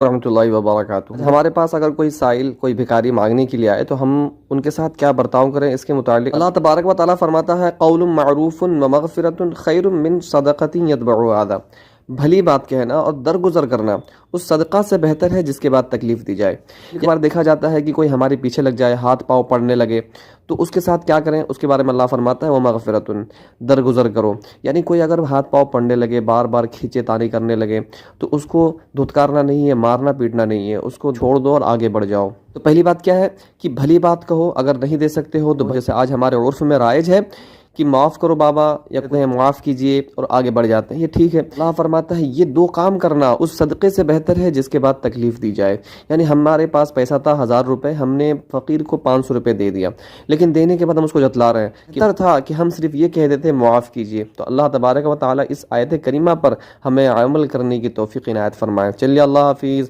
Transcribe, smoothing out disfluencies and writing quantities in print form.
ورحمۃ اللہ وبرکاتہ۔ ہمارے پاس اگر کوئی سائل، کوئی بھکاری مانگنے کے لیے آئے تو ہم ان کے ساتھ کیا برتاؤ کریں، اس کے متعلق اللہ تبارک و تعالیٰ فرماتا ہے قول معروف ومغفرۃ خیر من صدقۃ یتبعها اذی، بھلی بات کہنا اور درگزر کرنا اس صدقہ سے بہتر ہے جس کے بعد تکلیف دی جائے۔ ایک بار دیکھا جاتا ہے کہ کوئی ہمارے پیچھے لگ جائے، ہاتھ پاؤں پڑنے لگے، تو اس کے ساتھ کیا کریں، اس کے بارے میں اللہ فرماتا ہے ومغفرۃ، درگزر کرو۔ یعنی کوئی اگر ہاتھ پاؤں پڑنے لگے، بار بار کھینچے تانی کرنے لگے، تو اس کو دھتکارنا نہیں ہے، مارنا پیٹنا نہیں ہے، اس کو چھوڑ دو اور آگے بڑھ جاؤ۔ تو پہلی بات کیا ہے کہ بھلی بات کہو، اگر نہیں دے سکتے ہو تو جیسے آج ہمارے عرف میں رائج ہے کہ معاف کرو بابا، یا کہیں معاف کیجئے اور آگے بڑھ جاتے ہیں، یہ ٹھیک ہے۔ اللہ فرماتا ہے یہ دو کام کرنا اس صدقے سے بہتر ہے جس کے بعد تکلیف دی جائے۔ یعنی ہمارے پاس پیسہ تھا 1000 روپے، ہم نے فقیر کو 500 روپے دے دیا، لیکن دینے کے بعد ہم اس کو جتلا رہے ہیں۔ کدھر تھا کہ ہم صرف یہ کہہ دیتے معاف کیجئے۔ تو اللہ تبارک و تعالیٰ اس آیت کریمہ پر ہمیں عمل کرنے کی توفیق عنایت فرمائے۔ چلیے اللہ حافظ۔